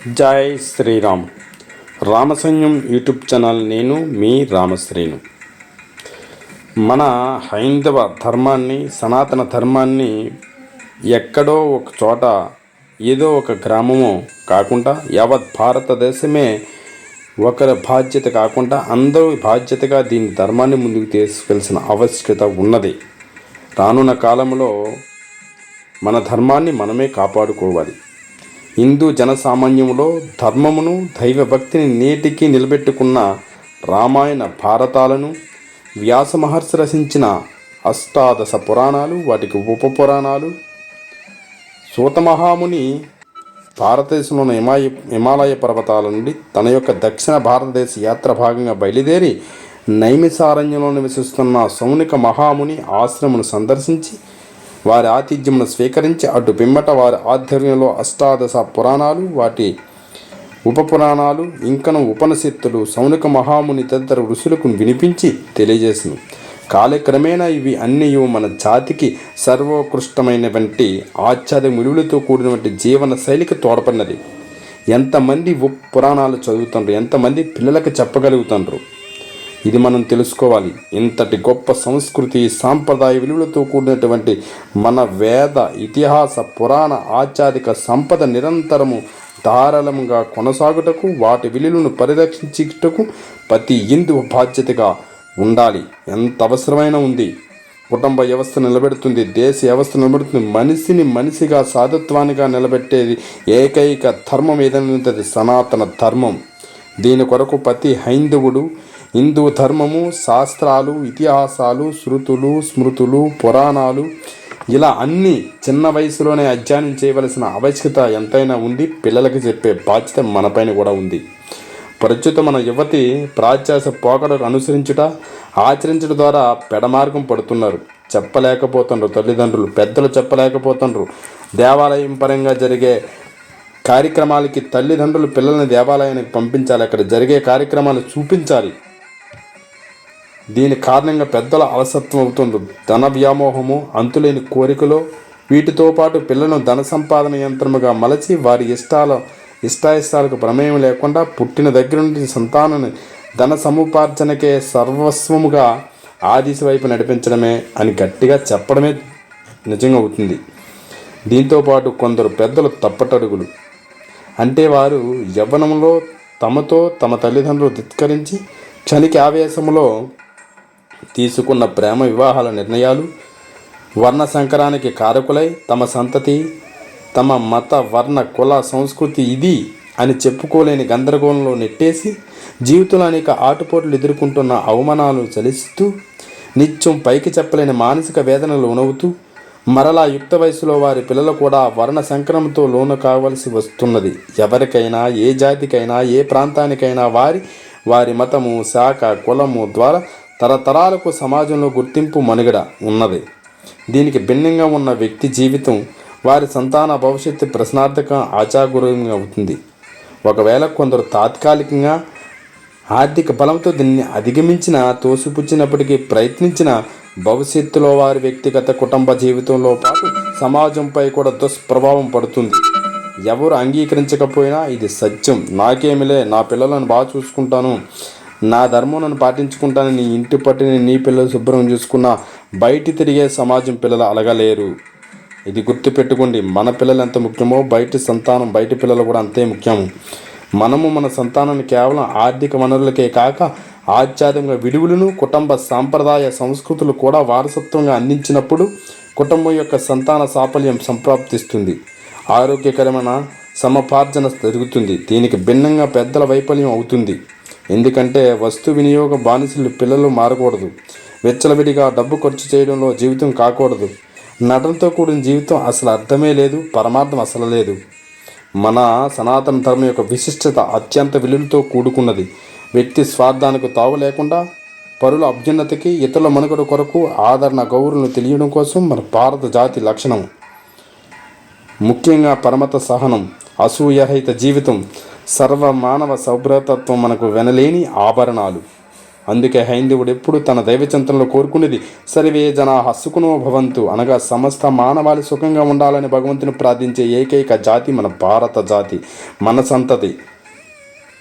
జై Sriram. రామసైన్యం YouTube channel. నేను మీ రామశ్రీను. మన హైందవ ధర్మాన్ని, సనాతన ధర్మాన్ని ఎక్కడో ఒక చోట ఏదో ఒక గ్రామము కాకుండా యావత్ భారతదేశమే ఒకరి బాధ్యత కాకుండా అందరూ బాధ్యతగా దీని ధర్మాన్ని ముందుకు తీసుకెళ్లాల్సిన ఆవశ్యకత ఉన్నది. రానున్న కాలంలో మన ధర్మాన్ని మనమే కాపాడుకోవాలి. హిందూ జనసామాన్యంలో ధర్మమును, దైవభక్తిని నేటికి నిలబెట్టుకున్న రామాయణ భారతాలను, వ్యాస మహర్షి రచించిన అష్టాదశ పురాణాలు, వాటికి ఉపపురాణాలు, సూతమహాముని భారతదేశంలోని హిమాలయ పర్వతాల నుండి తన యొక్క దక్షిణ భారతదేశ యాత్ర భాగంగా బయలుదేరి నైమిసారణ్యంలో నివసిస్తున్న సౌనిక మహాముని ఆశ్రమను సందర్శించి వారి ఆతిథ్యమును స్వీకరించి అటు పిమ్మట వారి ఆధ్వర్యంలో అష్టాదశ పురాణాలు, వాటి ఉపపురాణాలు, ఇంకను ఉపనిషత్తులు సౌనిక మహాముని తదితర ఋషులకు వినిపించి తెలియజేసింది. కాలక్రమేణా ఇవి అన్నీ మన జాతికి సర్వోత్కృష్టమైనటువంటి ఆచార్య విలువలతో కూడినటువంటి జీవన శైలికి తోడ్పడినది. ఎంతమంది పురాణాలు చదువుతుండ్రు, ఎంతమంది పిల్లలకు చెప్పగలుగుతుండ్రు, ఇది మనం తెలుసుకోవాలి. ఇంతటి గొప్ప సంస్కృతి, సాంప్రదాయ విలువలతో కూడినటువంటి మన వేద, ఇతిహాస, పురాణ, ఆచారిక సంపద నిరంతరము ధారాళంగా కొనసాగుటకు, వాటి విలువలను పరిరక్షించుటకు ప్రతి హిందువు బాధ్యతగా ఉండాలి. ఎంత అవసరమైన ఉంది. కుటుంబ వ్యవస్థ నిలబెడుతుంది, దేశ వ్యవస్థ నిలబెడుతుంది, మనిషిని మనిషిగా సాధుత్వానిగా నిలబెట్టేది ఏకైక ధర్మం ఏదైనా సనాతన ధర్మం. దీని కొరకు ప్రతి హైందవుడు హిందూ ధర్మము, శాస్త్రాలు, ఇతిహాసాలు, శృతులు, స్మృతులు, పురాణాలు ఇలా అన్నీ చిన్న వయసులోనే అధ్యయనం చేయవలసిన ఆవశ్యకత ఎంతైనా ఉంది. పిల్లలకి చెప్పే బాధ్యత మనపైన కూడా ఉంది. ప్రస్తుతం మన యువతి ప్రాచ్యాస పోకడకు అనుసరించుట, ఆచరించడం ద్వారా పెడమార్గం పడుతున్నారు. చెప్పలేకపోతున్నారు తల్లిదండ్రులు, పెద్దలు చెప్పలేకపోతున్నారు. దేవాలయం పరంగా జరిగే కార్యక్రమాలకి తల్లిదండ్రులు పిల్లల్ని దేవాలయానికి పంపించాలి, అక్కడ జరిగే కార్యక్రమాలు చూపించాలి. దీని కారణంగా పెద్దల అలసత్వం అవుతుంది. ధన వ్యామోహము, అంతులేని కోరికలో వీటితో పాటు పిల్లలను ధన సంపాదన యంత్రముగా మలచి వారి ఇష్టాయిష్టాలకు ప్రమేయం లేకుండా పుట్టిన దగ్గర నుండి సంతానాన్ని ధన సముపార్జనకే సర్వస్వముగా ఆ దిశ వైపు నడిపించడమే అని గట్టిగా చెప్పడమే నిజంగా అవుతుంది. దీంతోపాటు కొందరు పెద్దలు తప్పటడుగులు అంటే వారు యవ్వనంలో తమతో తమ తల్లిదండ్రులు ధిక్కరించి క్షణిక ఆవేశంలో తీసుకున్న ప్రేమ వివాహాల నిర్ణయాలు వర్ణ సంకరానికి కారకులై తమ సంతతి, తమ మత, వర్ణ, కుల, సంస్కృతి ఇది అని చెప్పుకోలేని గందరగోళంలో నెట్టేసి జీవితంలో అనేక ఆటుపోట్లు ఎదుర్కొంటున్న అవమానాలు చలిస్తూ నిత్యం పైకి చెప్పలేని మానసిక వేదనలు ఉనవుతూ మరలా యుక్త వయసులో వారి పిల్లలు కూడా వర్ణ సంకరంతో లోను కావలసి వస్తున్నది. ఎవరికైనా, ఏ జాతికైనా, ఏ ప్రాంతానికైనా వారి మతము, శాఖ, కులము ద్వారా తరతరాలకు సమాజంలో గుర్తింపు మనుగడ ఉన్నది. దీనికి భిన్నంగా ఉన్న వ్యక్తి జీవితం, వారి సంతాన భవిష్యత్తు ప్రశ్నార్థకం, ఆచారగురంగా అవుతుంది. ఒకవేళ కొందరు తాత్కాలికంగా ఆర్థిక బలంతో దీన్ని అధిగమించిన, తోసిపుచ్చినప్పటికీ ప్రయత్నించిన భవిష్యత్తులో వారి వ్యక్తిగత కుటుంబ జీవితంలో పాటు సమాజంపై కూడా దుష్ప్రభావం పడుతుంది. ఎవరు అంగీకరించకపోయినా ఇది సత్యం. నాకేమిలే, నా పిల్లలను బాగా చూసుకుంటాను, నా ధర్మం నన్ను పాటించుకుంటాను, నీ ఇంటి పట్టిని నీ పిల్లలు శుభ్రం చూసుకున్న బయట తిరిగే సమాజం పిల్లలు అలగలేరు. ఇది గుర్తుపెట్టుకోండి. మన పిల్లలు ఎంత ముఖ్యమో బయట సంతానం, బయట పిల్లలు కూడా అంతే ముఖ్యము. మనము మన సంతానాన్ని కేవలం ఆర్థిక వనరులకే కాక ఆధ్యాత్మిక విలువలను, కుటుంబ సాంప్రదాయ సంస్కృతులు కూడా వారసత్వంగా అందించినప్పుడు కుటుంబం యొక్క సంతాన సాఫల్యం సంప్రాప్తిస్తుంది. ఆరోగ్యకరమైన సమపార్జన జరుగుతుంది. దీనికి భిన్నంగా పెద్దల వైఫల్యం అవుతుంది. ఎందుకంటే వస్తు వినియోగ బానిసలు పిల్లలు మారకూడదు. విచ్చలవిడిగా డబ్బు ఖర్చు చేయడంలో జీవితం కాకూడదు. నటనతో కూడిన జీవితం అసలు అర్థమే లేదు, పరమార్థం అసలు లేదు. మన సనాతన ధర్మం యొక్క విశిష్టత అత్యంత విలువలతో కూడుకున్నది. వ్యక్తి స్వార్థానికి తావు లేకుండా పరుల అభ్యున్నతికి, ఇతరుల మనుగడ కొరకు ఆదరణ, గౌరవం తెలియడం కోసం మన భారత జాతి లక్షణం. ముఖ్యంగా పరమత సహనం, అసూయరహిత జీవితం, సర్వమానవ సౌభ్రతత్వం మనకు వెనలేని ఆభరణాలు. అందుకే హైందవుడు ఎప్పుడు తన దైవచింతనలో కోరుకునేది సర్వే జనా సుఖినో భవంతు అనగా సమస్త మానవాళి సుఖంగా ఉండాలని భగవంతుని ప్రార్థించే ఏకైక జాతి మన భారత జాతి, మన సంతతి.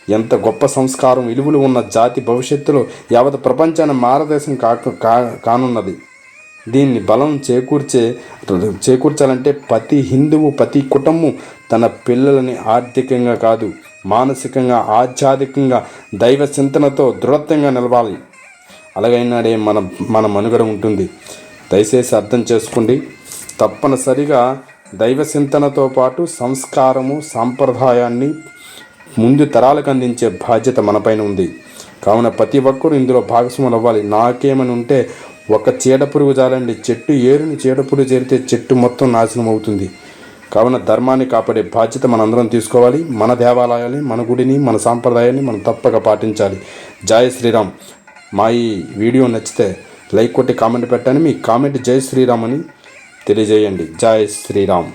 ఎంత గొప్ప సంస్కారం విలువలు ఉన్న జాతి భవిష్యత్తులో యావత్ ప్రపంచాన్ని మారదేశం కానున్నది. దీన్ని బలం చేకూర్చాలంటే ప్రతి హిందువు, ప్రతి కుటుంబం తన పిల్లలని ఆర్థికంగా కాదు, మానసికంగా, ఆధ్యాత్మికంగా, దైవ చింతనతో దృఢత్వంగా నిలవాలి. అలాగైనాడే మన మనుగడ ఉంటుంది. దయచేసి అర్థం చేసుకోండి. తప్పనిసరిగా దైవ చింతనతో పాటు సంస్కారము, సాంప్రదాయాన్ని ముందు తరాలకు అందించే బాధ్యత మనపైన ఉంది. కావున ప్రతి ఒక్కరూ ఇందులో భాగస్వాములు అవ్వాలి. నాకేమని ఉంటే ఒక చీడపురుగు చాలండి, చెట్టు ఏరుని చీడపురుగు చేరితే చెట్టు మొత్తం నాశనం అవుతుంది. కావున ధర్మాన్ని కాపాడే బాధ్యత మనందరం తీసుకోవాలి. మన దేవాలయాన్ని, మన గుడిని, మన సాంప్రదాయాన్ని మనం తప్పక పాటించాలి. జై శ్రీరామ్. మా ఈ వీడియో నచ్చితే లైక్ కొట్టి కామెంట్ పెట్టండి. మీ కామెంట్ జై శ్రీరామ్ అని తెలియజేయండి. జై శ్రీరామ్.